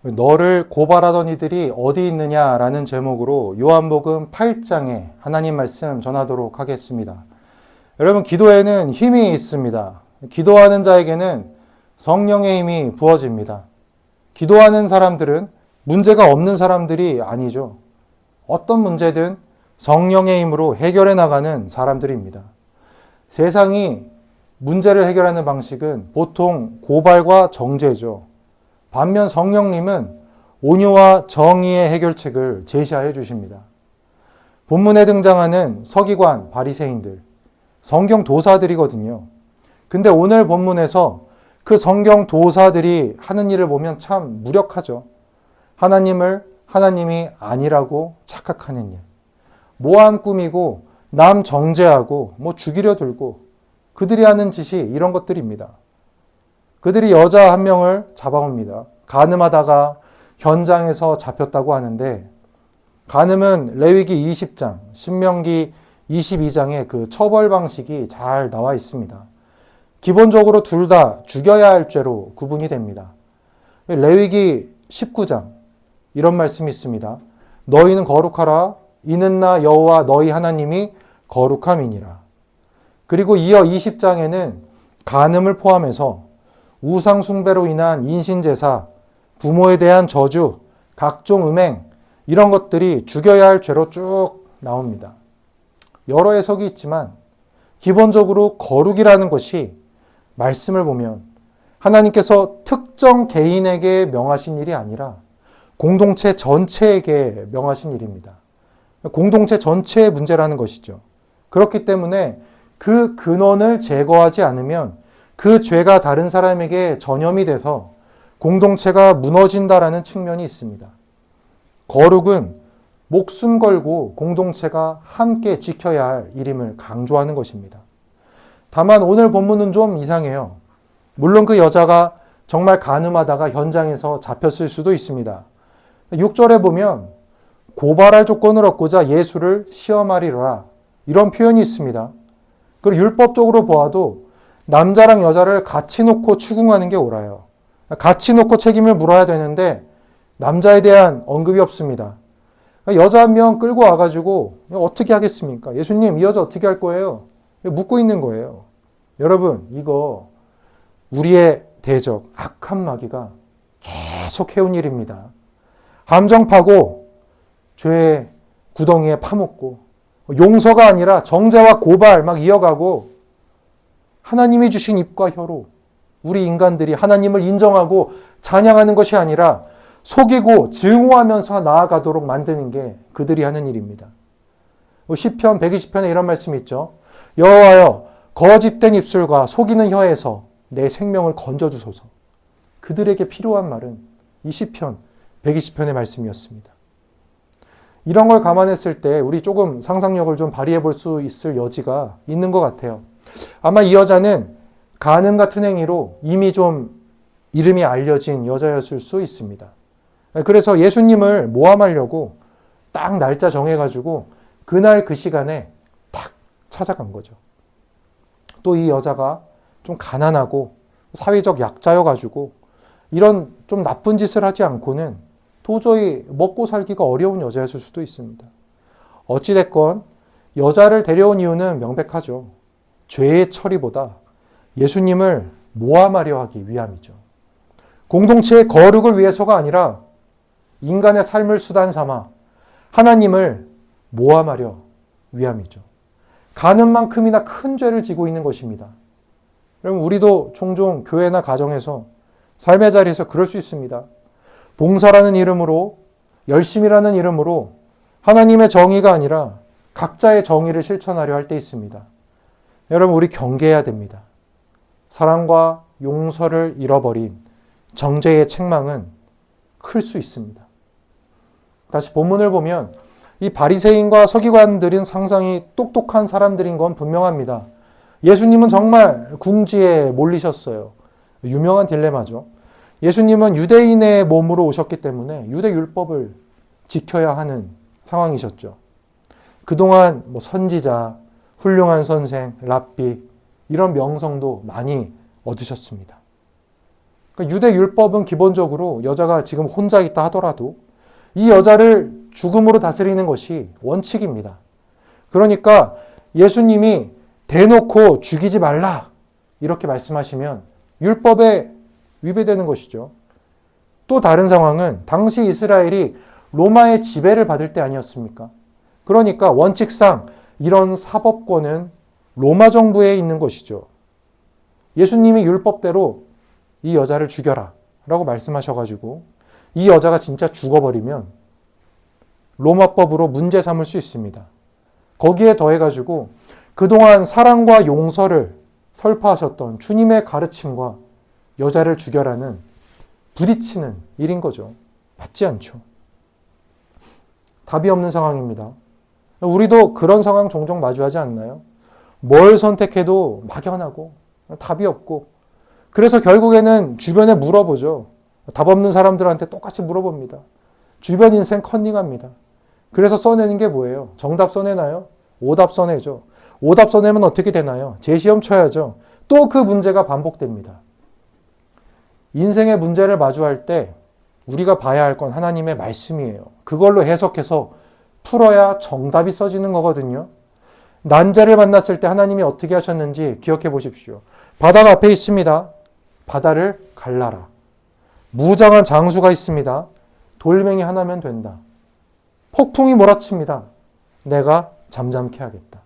너를 고발하던 이들이 어디 있느냐라는 제목으로 요한복음 8장에 하나님 말씀 전하도록 하겠습니다. 여러분, 기도에는 힘이 있습니다. 기도하는 자에게는 성령의 힘이 부어집니다. 기도하는 사람들은 문제가 없는 사람들이 아니죠. 어떤 문제든 성령의 힘으로 해결해 나가는 사람들입니다. 세상이 문제를 해결하는 방식은 보통 고발과 정죄죠. 반면 성령님은 온유와 정의의 해결책을 제시하여 주십니다. 본문에 등장하는 서기관, 바리새인들, 성경 도사들이거든요. 근데 오늘 본문에서 그 성경 도사들이 하는 일을 보면 참 무력하죠. 하나님을 하나님이 아니라고 착각하는 일. 모함 꾸미고 남 정죄하고 죽이려 들고 그들이 하는 짓이 이런 것들입니다. 그들이 여자 한 명을 잡아옵니다. 간음하다가 현장에서 잡혔다고 하는데, 간음은 레위기 20장, 신명기 22장에 그 처벌 방식이 잘 나와 있습니다. 기본적으로 둘 다 죽여야 할 죄로 구분이 됩니다. 레위기 19장 이런 말씀이 있습니다. 너희는 거룩하라. 이는 나 여호와 너희 하나님이 거룩함이니라. 그리고 이어 20장에는 간음을 포함해서 우상 숭배로 인한 인신제사, 부모에 대한 저주, 각종 음행 이런 것들이 죽여야 할 죄로 쭉 나옵니다. 여러 해석이 있지만 기본적으로 거룩이라는 것이 말씀을 보면 하나님께서 특정 개인에게 명하신 일이 아니라 공동체 전체에게 명하신 일입니다. 공동체 전체의 문제라는 것이죠. 그렇기 때문에 그 근원을 제거하지 않으면 그 죄가 다른 사람에게 전염이 돼서 공동체가 무너진다라는 측면이 있습니다. 거룩은 목숨 걸고 공동체가 함께 지켜야 할 일임을 강조하는 것입니다. 다만 오늘 본문은 좀 이상해요. 물론 그 여자가 정말 간음하다가 현장에서 잡혔을 수도 있습니다. 6절에 보면 고발할 조건을 얻고자 예수를 시험하리라 이런 표현이 있습니다. 그리고 율법적으로 보아도 남자랑 여자를 같이 놓고 추궁하는 게 옳아요. 같이 놓고 책임을 물어야 되는데 남자에 대한 언급이 없습니다. 여자 한 명 끌고 와가지고 어떻게 하겠습니까? 예수님, 이 여자 어떻게 할 거예요? 묻고 있는 거예요. 여러분, 이거 우리의 대적, 악한 마귀가 계속 해온 일입니다. 함정 파고 죄의 구덩이에 파묻고 용서가 아니라 정죄와 고발 막 이어가고 하나님이 주신 입과 혀로 우리 인간들이 하나님을 인정하고 찬양하는 것이 아니라 속이고 증오하면서 나아가도록 만드는 게 그들이 하는 일입니다. 시편 120편에 이런 말씀이 있죠. 여호와여, 거짓된 입술과 속이는 혀에서 내 생명을 건져주소서. 그들에게 필요한 말은 이 시편 120편의 말씀이었습니다. 이런 걸 감안했을 때 우리 조금 상상력을 좀 발휘해 볼 수 있을 여지가 있는 것 같아요. 아마 이 여자는 간음 같은 행위로 이미 좀 이름이 알려진 여자였을 수 있습니다. 그래서 예수님을 모함하려고 딱 날짜 정해가지고 그날 그 시간에 딱 찾아간 거죠. 또 이 여자가 좀 가난하고 사회적 약자여가지고 이런 좀 나쁜 짓을 하지 않고는 도저히 먹고 살기가 어려운 여자였을 수도 있습니다. 어찌됐건 여자를 데려온 이유는 명백하죠. 죄의 처리보다 예수님을 모함하려 하기 위함이죠. 공동체의 거룩을 위해서가 아니라 인간의 삶을 수단 삼아 하나님을 모함하려 위함이죠. 간음만큼이나 큰 죄를 지고 있는 것입니다. 여러분, 우리도 종종 교회나 가정에서 삶의 자리에서 그럴 수 있습니다. 봉사라는 이름으로, 열심이라는 이름으로 하나님의 정의가 아니라 각자의 정의를 실천하려 할 때 있습니다. 여러분, 우리 경계해야 됩니다. 사랑과 용서를 잃어버린 정죄의 책망은 클 수 있습니다. 다시 본문을 보면 이 바리새인과 서기관들은 상당히 똑똑한 사람들인 건 분명합니다. 예수님은 정말 궁지에 몰리셨어요. 유명한 딜레마죠. 예수님은 유대인의 몸으로 오셨기 때문에 유대 율법을 지켜야 하는 상황이셨죠. 그동안 선지자, 훌륭한 선생, 랍비 이런 명성도 많이 얻으셨습니다. 그러니까 유대 율법은 기본적으로 여자가 지금 혼자 있다 하더라도 이 여자를 죽음으로 다스리는 것이 원칙입니다. 그러니까 예수님이 대놓고 죽이지 말라 이렇게 말씀하시면 율법에 위배되는 것이죠. 또 다른 상황은 당시 이스라엘이 로마의 지배를 받을 때 아니었습니까? 그러니까 원칙상 이런 사법권은 로마 정부에 있는 것이죠. 예수님이 율법대로 이 여자를 죽여라 라고 말씀하셔가지고 이 여자가 진짜 죽어버리면 로마법으로 문제 삼을 수 있습니다. 거기에 더해가지고 그동안 사랑과 용서를 설파하셨던 주님의 가르침과 여자를 죽여라는 부딪히는 일인 거죠. 맞지 않죠. 답이 없는 상황입니다. 우리도 그런 상황 종종 마주하지 않나요? 뭘 선택해도 막연하고 답이 없고 그래서 결국에는 주변에 물어보죠. 답 없는 사람들한테 똑같이 물어봅니다. 주변 인생 컨닝합니다. 그래서 써내는 게 뭐예요? 정답 써내나요? 오답 써내죠. 오답 써내면 어떻게 되나요? 재시험 쳐야죠. 또 그 문제가 반복됩니다. 인생의 문제를 마주할 때 우리가 봐야 할 건 하나님의 말씀이에요. 그걸로 해석해서 풀어야 정답이 써지는 거거든요. 난자를 만났을 때 하나님이 어떻게 하셨는지 기억해 보십시오. 바다가 앞에 있습니다. 바다를 갈라라. 무장한 장수가 있습니다. 돌멩이 하나면 된다. 폭풍이 몰아칩니다. 내가 잠잠케 하겠다.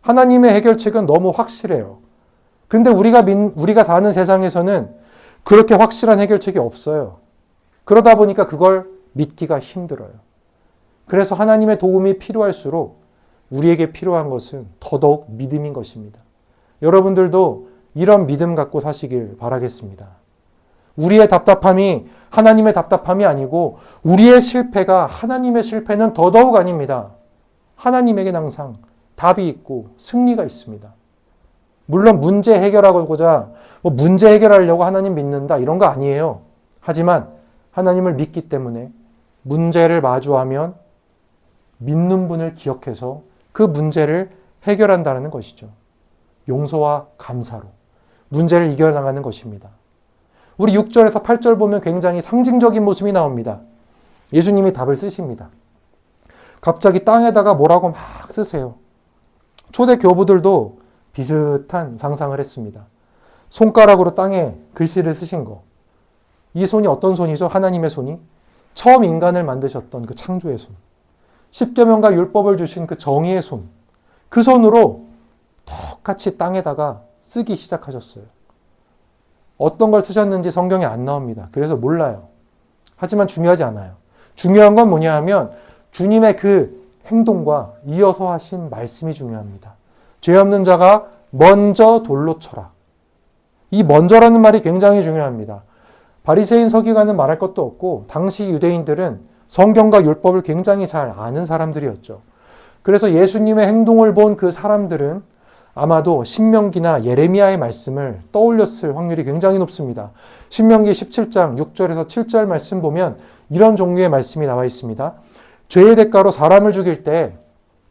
하나님의 해결책은 너무 확실해요. 근데 우리가 사는 세상에서는 그렇게 확실한 해결책이 없어요. 그러다 보니까 그걸 믿기가 힘들어요. 그래서 하나님의 도움이 필요할수록 우리에게 필요한 것은 더더욱 믿음인 것입니다. 여러분들도 이런 믿음 갖고 사시길 바라겠습니다. 우리의 답답함이 하나님의 답답함이 아니고 우리의 실패가 하나님의 실패는 더더욱 아닙니다. 하나님에게는 항상 답이 있고 승리가 있습니다. 물론 문제 해결하고자 문제 해결하려고 하나님 믿는다 이런 거 아니에요. 하지만 하나님을 믿기 때문에 문제를 마주하면 믿는 분을 기억해서 그 문제를 해결한다는 것이죠. 용서와 감사로 문제를 이겨나가는 것입니다. 우리 6절에서 8절 보면 굉장히 상징적인 모습이 나옵니다. 예수님이 답을 쓰십니다. 갑자기 땅에다가 뭐라고 막 쓰세요. 초대 교부들도 비슷한 상상을 했습니다. 손가락으로 땅에 글씨를 쓰신 거. 이 손이 어떤 손이죠? 하나님의 손이. 처음 인간을 만드셨던 그 창조의 손. 십계명과 율법을 주신 그 정의의 손. 그 손으로 똑같이 땅에다가 쓰기 시작하셨어요. 어떤 걸 쓰셨는지 성경에 안 나옵니다. 그래서 몰라요. 하지만 중요하지 않아요. 중요한 건 뭐냐 하면 주님의 그 행동과 이어서 하신 말씀이 중요합니다. 죄 없는 자가 먼저 돌로 쳐라. 이 먼저라는 말이 굉장히 중요합니다. 바리새인 서기관은 말할 것도 없고 당시 유대인들은 성경과 율법을 굉장히 잘 아는 사람들이었죠. 그래서 예수님의 행동을 본 그 사람들은 아마도 신명기나 예레미야의 말씀을 떠올렸을 확률이 굉장히 높습니다. 신명기 17장 6절에서 7절 말씀 보면 이런 종류의 말씀이 나와 있습니다. 죄의 대가로 사람을 죽일 때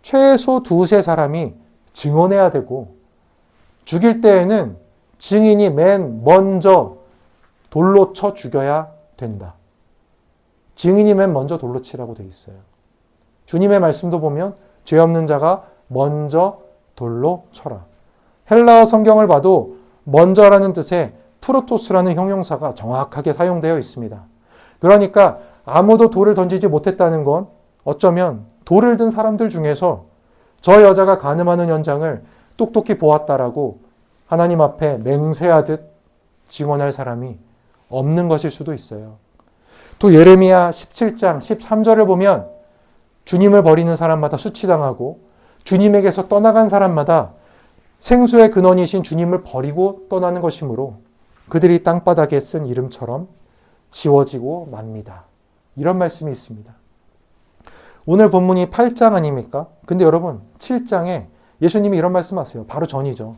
최소 두세 사람이 증언해야 되고 죽일 때에는 증인이 맨 먼저 돌로 쳐 죽여야 된다. 증인이 맨 먼저 돌로 치라고 돼 있어요. 주님의 말씀도 보면 죄 없는 자가 먼저 돌로 쳐라. 헬라어 성경을 봐도 먼저라는 뜻의 프로토스라는 형용사가 정확하게 사용되어 있습니다. 그러니까 아무도 돌을 던지지 못했다는 건 어쩌면 돌을 든 사람들 중에서 저 여자가 간음하는 현장을 똑똑히 보았다라고 하나님 앞에 맹세하듯 증언할 사람이 없는 것일 수도 있어요. 또 예레미야 17장 13절을 보면 주님을 버리는 사람마다 수치당하고 주님에게서 떠나간 사람마다 생수의 근원이신 주님을 버리고 떠나는 것이므로 그들이 땅바닥에 쓴 이름처럼 지워지고 맙니다. 이런 말씀이 있습니다. 오늘 본문이 8장 아닙니까? 근데 여러분 7장에 예수님이 이런 말씀하세요. 바로 전이죠.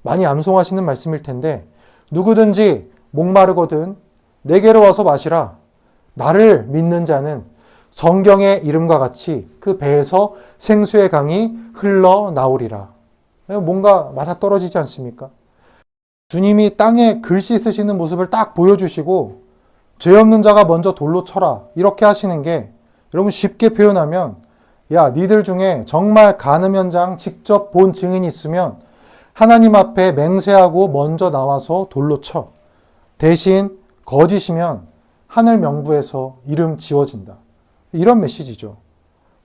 많이 암송하시는 말씀일 텐데 누구든지 목마르거든 내게로 와서 마시라. 나를 믿는 자는 성경의 이름과 같이 그 배에서 생수의 강이 흘러나오리라. 뭔가 맞아떨어지지 않습니까? 주님이 땅에 글씨 쓰시는 모습을 딱 보여주시고 죄 없는 자가 먼저 돌로 쳐라 이렇게 하시는 게 여러분 쉽게 표현하면 야 니들 중에 정말 간음 현장 직접 본 증인이 있으면 하나님 앞에 맹세하고 먼저 나와서 돌로 쳐. 대신 거짓이면 하늘 명부에서 이름 지워진다. 이런 메시지죠.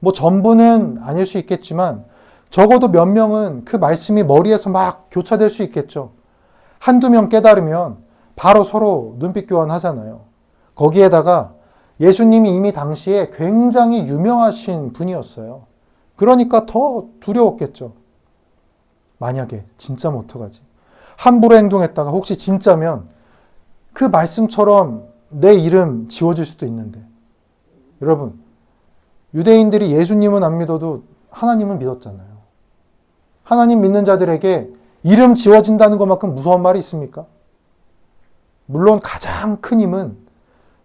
뭐 전부는 아닐 수 있겠지만 적어도 몇 명은 그 말씀이 머리에서 막 교차될 수 있겠죠. 한두 명 깨달으면 바로 서로 눈빛 교환하잖아요. 거기에다가 예수님이 이미 당시에 굉장히 유명하신 분이었어요. 그러니까 더 두려웠겠죠. 만약에 진짜면 어떡하지? 함부로 행동했다가 혹시 진짜면 그 말씀처럼 내 이름 지워질 수도 있는데. 여러분, 유대인들이 예수님은 안 믿어도 하나님은 믿었잖아요. 하나님 믿는 자들에게 이름 지워진다는 것만큼 무서운 말이 있습니까? 물론 가장 큰 힘은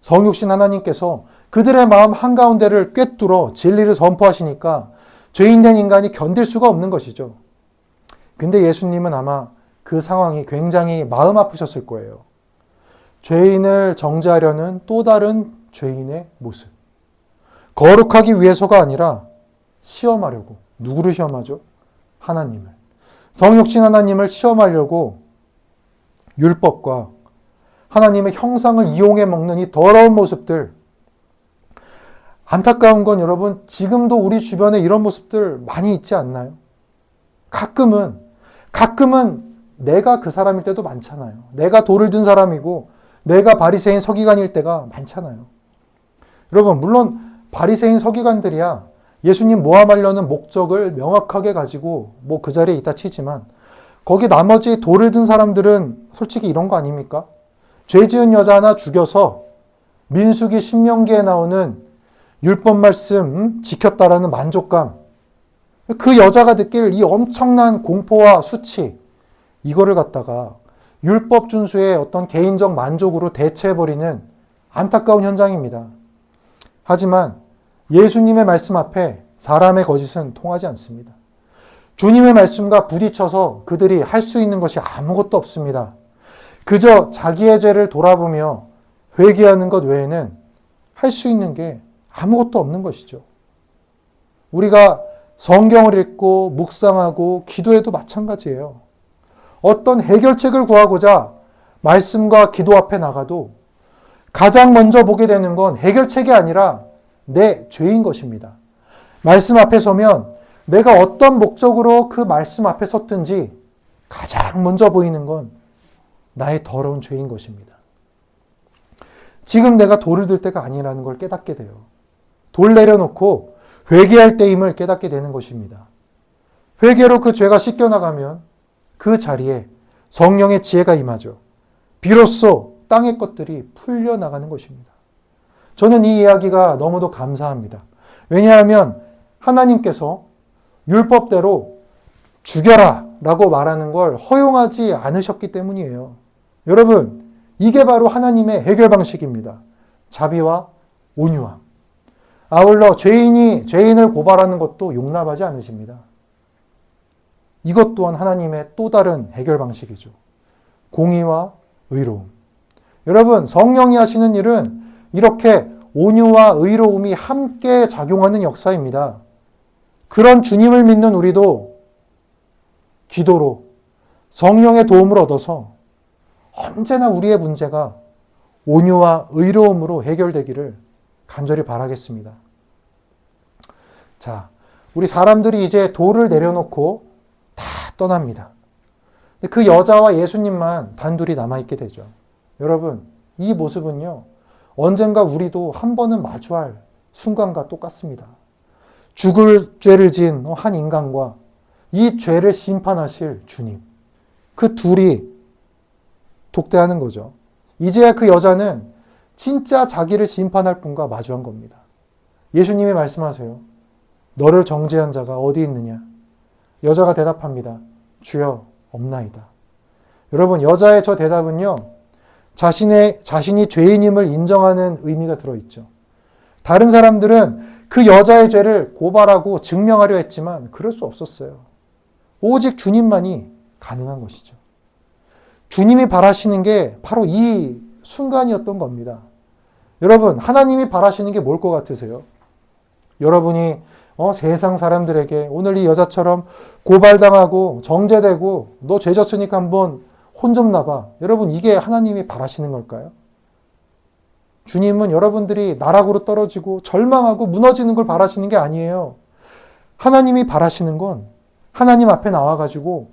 성육신 하나님께서 그들의 마음 한가운데를 꿰뚫어 진리를 선포하시니까 죄인된 인간이 견딜 수가 없는 것이죠. 근데 예수님은 아마 그 상황이 굉장히 마음 아프셨을 거예요. 죄인을 정죄하려는 또 다른 죄인의 모습. 거룩하기 위해서가 아니라 시험하려고. 누구를 시험하죠? 하나님을. 성육신 하나님을 시험하려고 율법과 하나님의 형상을 이용해 먹는 이 더러운 모습들. 안타까운 건 여러분, 지금도 우리 주변에 이런 모습들 많이 있지 않나요? 가끔은 내가 그 사람일 때도 많잖아요. 내가 돌을 든 사람이고 내가 바리새인 서기관일 때가 많잖아요. 여러분, 물론 바리새인 서기관들이야 예수님 모함하려는 목적을 명확하게 가지고 뭐 그 자리에 있다 치지만 거기 나머지 돌을 든 사람들은 솔직히 이런 거 아닙니까? 죄 지은 여자 하나 죽여서 민수기 신명기에 나오는 율법 말씀 지켰다라는 만족감, 그 여자가 느낄 이 엄청난 공포와 수치, 이거를 갖다가 율법 준수의 어떤 개인적 만족으로 대체해버리는 안타까운 현장입니다. 하지만 예수님의 말씀 앞에 사람의 거짓은 통하지 않습니다. 주님의 말씀과 부딪혀서 그들이 할 수 있는 것이 아무것도 없습니다. 그저 자기의 죄를 돌아보며 회개하는 것 외에는 할 수 있는 게 아무것도 없는 것이죠. 우리가 성경을 읽고 묵상하고 기도해도 마찬가지예요. 어떤 해결책을 구하고자 말씀과 기도 앞에 나가도 가장 먼저 보게 되는 건 해결책이 아니라 내 죄인 것입니다. 말씀 앞에 서면 내가 어떤 목적으로 그 말씀 앞에 섰든지 가장 먼저 보이는 건 나의 더러운 죄인 것입니다. 지금 내가 돌을 들 때가 아니라는 걸 깨닫게 돼요. 돌 내려놓고 회개할 때임을 깨닫게 되는 것입니다. 회개로 그 죄가 씻겨나가면 그 자리에 성령의 지혜가 임하죠. 비로소 땅의 것들이 풀려나가는 것입니다. 저는 이 이야기가 너무도 감사합니다. 왜냐하면 하나님께서 율법대로 죽여라 라고 말하는 걸 허용하지 않으셨기 때문이에요. 여러분, 이게 바로 하나님의 해결 방식입니다. 자비와 온유함. 아울러 죄인을 고발하는 것도 용납하지 않으십니다. 이것 또한 하나님의 또 다른 해결 방식이죠. 공의와 의로움. 여러분, 성령이 하시는 일은 이렇게 온유와 의로움이 함께 작용하는 역사입니다. 그런 주님을 믿는 우리도 기도로 성령의 도움을 얻어서 언제나 우리의 문제가 온유와 의로움으로 해결되기를 간절히 바라겠습니다. 자, 우리 사람들이 이제 돌을 내려놓고 다 떠납니다. 그 여자와 예수님만 단둘이 남아있게 되죠. 여러분, 이 모습은요, 언젠가 우리도 한 번은 마주할 순간과 똑같습니다. 죽을 죄를 지은 한 인간과 이 죄를 심판하실 주님. 그 둘이 독대하는 거죠. 이제야 그 여자는 진짜 자기를 심판할 분과 마주한 겁니다. 예수님이 말씀하세요. 너를 정죄한 자가 어디 있느냐? 여자가 대답합니다. 주여, 없나이다. 여러분, 여자의 저 대답은요, 자신이 죄인임을 인정하는 의미가 들어있죠. 다른 사람들은 그 여자의 죄를 고발하고 증명하려 했지만 그럴 수 없었어요. 오직 주님만이 가능한 것이죠. 주님이 바라시는 게 바로 이 순간이었던 겁니다. 여러분, 하나님이 바라시는 게 뭘 것 같으세요? 여러분이 세상 사람들에게 오늘 이 여자처럼 고발당하고 정죄되고 너 죄 졌으니까 한번 혼 좀 나봐. 여러분, 이게 하나님이 바라시는 걸까요? 주님은 여러분들이 나락으로 떨어지고 절망하고 무너지는 걸 바라시는 게 아니에요. 하나님이 바라시는 건 하나님 앞에 나와가지고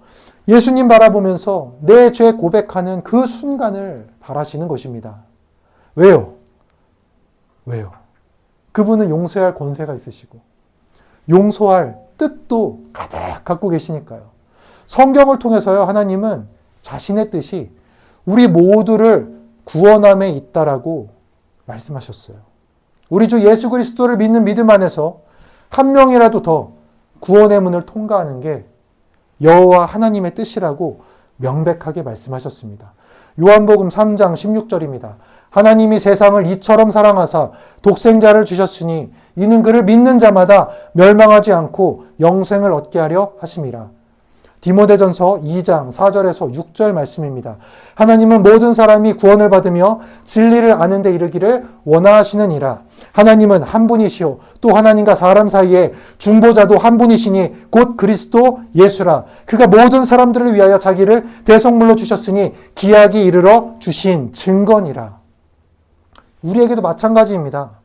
예수님 바라보면서 내 죄 고백하는 그 순간을 바라시는 것입니다. 왜요? 왜요? 그분은 용서할 권세가 있으시고 용서할 뜻도 가득 갖고 계시니까요. 성경을 통해서요, 하나님은 자신의 뜻이 우리 모두를 구원함에 있다라고 말씀하셨어요. 우리 주 예수 그리스도를 믿는 믿음 안에서 한 명이라도 더 구원의 문을 통과하는 게 여호와 하나님의 뜻이라고 명백하게 말씀하셨습니다. 요한복음 3장 16절입니다. 하나님이 세상을 이처럼 사랑하사 독생자를 주셨으니 이는 그를 믿는 자마다 멸망하지 않고 영생을 얻게 하려 하심이라. 디모데전서 2장 4절에서 6절 말씀입니다. 하나님은 모든 사람이 구원을 받으며 진리를 아는 데 이르기를 원하시느니라. 하나님은 한 분이시요 또 하나님과 사람 사이에 중보자도 한 분이시니 곧 그리스도 예수라. 그가 모든 사람들을 위하여 자기를 대속물로 주셨으니 기약이 이르러 주신 증거니라. 우리에게도 마찬가지입니다.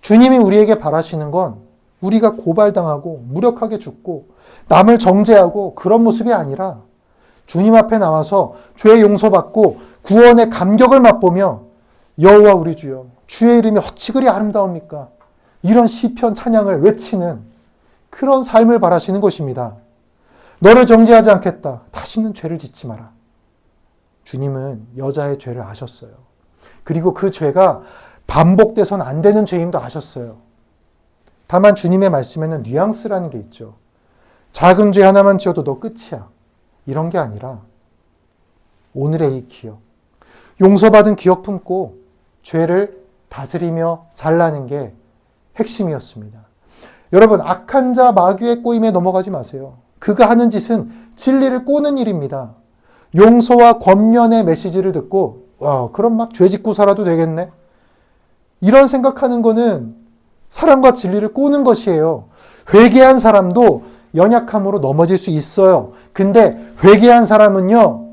주님이 우리에게 바라시는 건 우리가 고발당하고 무력하게 죽고 남을 정죄하고 그런 모습이 아니라 주님 앞에 나와서 죄 용서받고 구원의 감격을 맛보며 여호와 우리 주여 주의 이름이 어찌 그리 아름다웁니까? 이런 시편 찬양을 외치는 그런 삶을 바라시는 것입니다. 너를 정죄하지 않겠다. 다시는 죄를 짓지 마라. 주님은 여자의 죄를 아셨어요. 그리고 그 죄가 반복돼서는 안 되는 죄임도 아셨어요. 다만 주님의 말씀에는 뉘앙스라는 게 있죠. 작은 죄 하나만 지어도 너 끝이야. 이런 게 아니라 오늘의 이 기억, 용서받은 기억 품고 죄를 다스리며 살라는 게 핵심이었습니다. 여러분, 악한 자 마귀의 꼬임에 넘어가지 마세요. 그가 하는 짓은 진리를 꼬는 일입니다. 용서와 권면의 메시지를 듣고 그럼 막 죄 짓고 살아도 되겠네. 이런 생각하는 거는 사랑과 진리를 꼬는 것이에요. 회개한 사람도 연약함으로 넘어질 수 있어요. 근데 회개한 사람은요,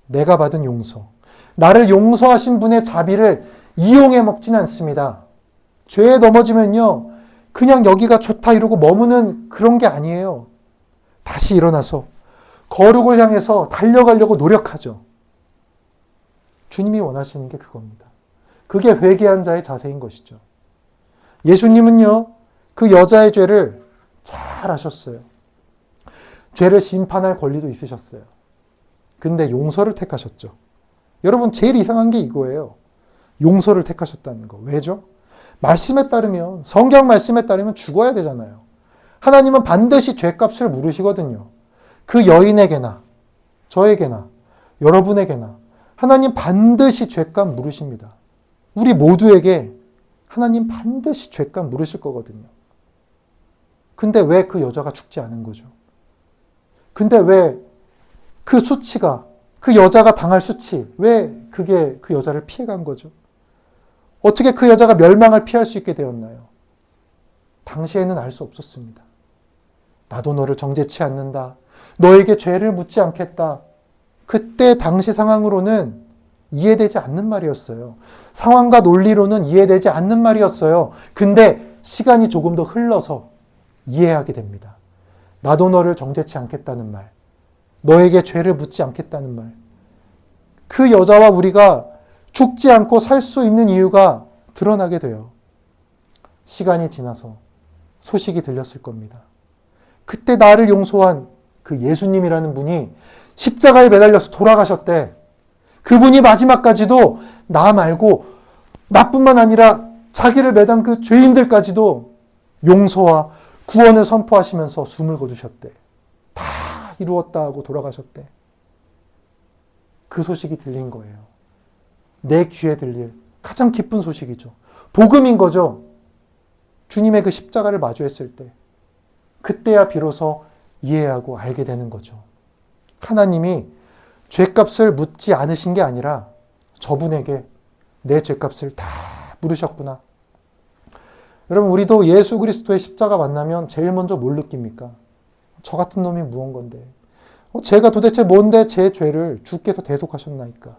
내가 받은 용서, 나를 용서하신 분의 자비를 이용해 먹진 않습니다. 죄에 넘어지면요, 그냥 여기가 좋다 이러고 머무는 그런 게 아니에요. 다시 일어나서 거룩을 향해서 달려가려고 노력하죠. 주님이 원하시는 게 그겁니다. 그게 회개한 자의 자세인 것이죠. 예수님은요, 그 여자의 죄를 잘 아셨어요. 죄를 심판할 권리도 있으셨어요. 근데 용서를 택하셨죠. 여러분, 제일 이상한 게 이거예요. 용서를 택하셨다는 거. 왜죠? 말씀에 따르면, 성경 말씀에 따르면 죽어야 되잖아요. 하나님은 반드시 죄값을 물으시거든요. 그 여인에게나, 저에게나, 여러분에게나 하나님 반드시 죄값 물으십니다. 우리 모두에게 하나님 반드시 죄값 물으실 거거든요. 근데 왜 그 여자가 죽지 않은 거죠? 근데 왜 그 수치가, 그 여자가 당할 수치, 왜 그게 그 여자를 피해간 거죠? 어떻게 그 여자가 멸망을 피할 수 있게 되었나요? 당시에는 알 수 없었습니다. 나도 너를 정죄치 않는다. 너에게 죄를 묻지 않겠다. 그때 당시 상황으로는 이해되지 않는 말이었어요. 상황과 논리로는 이해되지 않는 말이었어요. 근데 시간이 조금 더 흘러서 이해하게 됩니다. 나도 너를 정죄치 않겠다는 말, 너에게 죄를 묻지 않겠다는 말. 그 여자와 우리가 죽지 않고 살 수 있는 이유가 드러나게 돼요. 시간이 지나서 소식이 들렸을 겁니다. 그때 나를 용서한 그 예수님이라는 분이 십자가에 매달려서 돌아가셨대. 그분이 마지막까지도 나 말고 나뿐만 아니라 자기를 매단 그 죄인들까지도 용서와 구원을 선포하시면서 숨을 거두셨대. 다 이루었다 하고 돌아가셨대. 그 소식이 들린 거예요. 내 귀에 들릴 가장 기쁜 소식이죠. 복음인 거죠. 주님의 그 십자가를 마주했을 때 그때야 비로소 이해하고 알게 되는 거죠. 하나님이 죄값을 묻지 않으신 게 아니라 저분에게 내 죄값을 다 물으셨구나. 여러분, 우리도 예수 그리스도의 십자가 만나면 제일 먼저 뭘 느낍니까? 저 같은 놈이 무언 건데. 제가 도대체 뭔데 제 죄를 주께서 대속하셨나이까.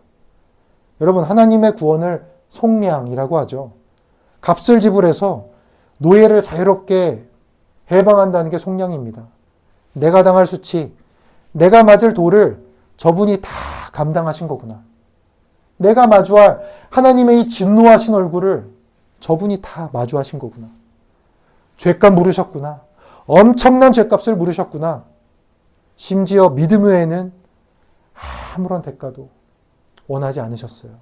여러분, 하나님의 구원을 속량이라고 하죠. 값을 지불해서 노예를 자유롭게 해방한다는 게 속량입니다. 내가 당할 수치, 내가 맞을 도를 저분이 다 감당하신 거구나. 내가 마주할 하나님의 이 진노하신 얼굴을 저분이 다 마주하신 거구나. 죄값 물으셨구나. 엄청난 죄값을 물으셨구나. 심지어 믿음 외에는 아무런 대가도 원하지 않으셨어요.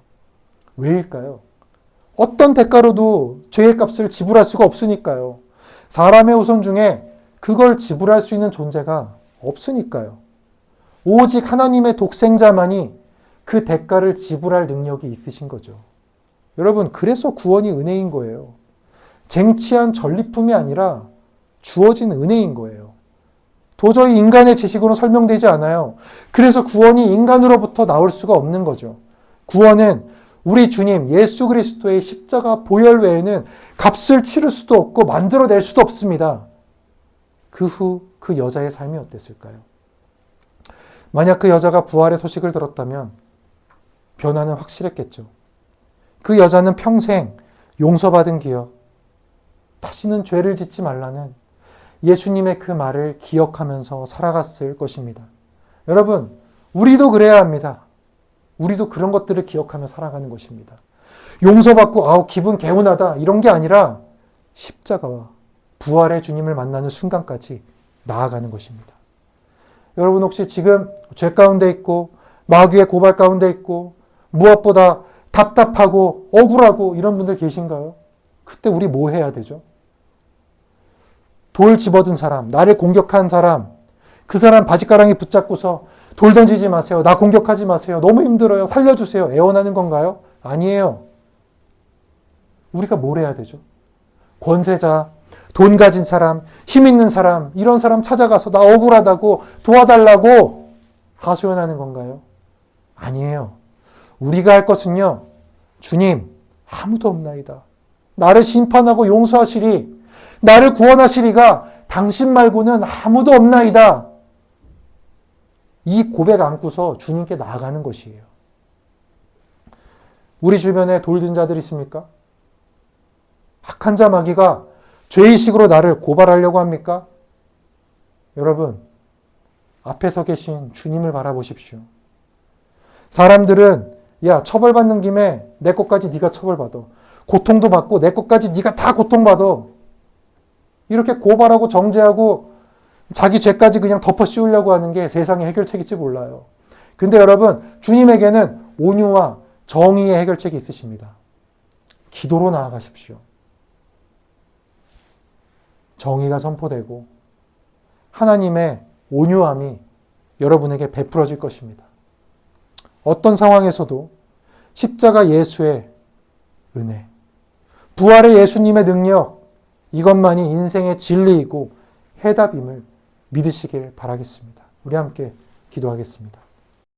왜일까요? 어떤 대가로도 죄의 값을 지불할 수가 없으니까요. 사람의 후손 중에 그걸 지불할 수 있는 존재가 없으니까요. 오직 하나님의 독생자만이 그 대가를 지불할 능력이 있으신 거죠. 여러분, 그래서 구원이 은혜인 거예요. 쟁취한 전리품이 아니라 주어진 은혜인 거예요. 도저히 인간의 지식으로 설명되지 않아요. 그래서 구원이 인간으로부터 나올 수가 없는 거죠. 구원은 우리 주님 예수 그리스도의 십자가 보혈 외에는 값을 치를 수도 없고 만들어낼 수도 없습니다. 그 후 그 여자의 삶이 어땠을까요? 만약 그 여자가 부활의 소식을 들었다면 변화는 확실했겠죠. 그 여자는 평생 용서받은 기억, 다시는 죄를 짓지 말라는 예수님의 그 말을 기억하면서 살아갔을 것입니다. 여러분, 우리도 그래야 합니다. 우리도 그런 것들을 기억하며 살아가는 것입니다. 용서받고 기분 개운하다 이런 게 아니라 십자가와 부활의 주님을 만나는 순간까지 나아가는 것입니다. 여러분, 혹시 지금 죄 가운데 있고 마귀의 고발 가운데 있고 무엇보다 답답하고 억울하고 이런 분들 계신가요? 그때 우리 뭐 해야 되죠? 돌 집어든 사람, 나를 공격한 사람, 그 사람 바지가랑이 붙잡고서 돌 던지지 마세요. 나 공격하지 마세요. 너무 힘들어요. 살려주세요. 애원하는 건가요? 아니에요. 우리가 뭘 해야 되죠? 권세자, 돈 가진 사람, 힘 있는 사람, 이런 사람 찾아가서 나 억울하다고 도와달라고 하소연하는 건가요? 아니에요. 우리가 할 것은요, 주님, 아무도 없나이다. 나를 심판하고 용서하시리, 나를 구원하시리가 당신 말고는 아무도 없나이다. 이 고백 안고서 주님께 나아가는 것이에요. 우리 주변에 돌든 자들 있습니까? 악한 자 마귀가 죄의식으로 나를 고발하려고 합니까? 여러분, 앞에 서 계신 주님을 바라보십시오. 사람들은 처벌받는 김에 내 것까지 네가 처벌받아. 고통도 받고 내 것까지 네가 다 고통받아. 이렇게 고발하고 정죄하고 자기 죄까지 그냥 덮어 씌우려고 하는 게 세상의 해결책일지 몰라요. 근데 여러분, 주님에게는 온유와 정의의 해결책이 있으십니다. 기도로 나아가십시오. 정의가 선포되고 하나님의 온유함이 여러분에게 베풀어질 것입니다. 어떤 상황에서도 십자가 예수의 은혜, 부활의 예수님의 능력, 이것만이 인생의 진리이고 해답임을 믿으시길 바라겠습니다. 우리 함께 기도하겠습니다.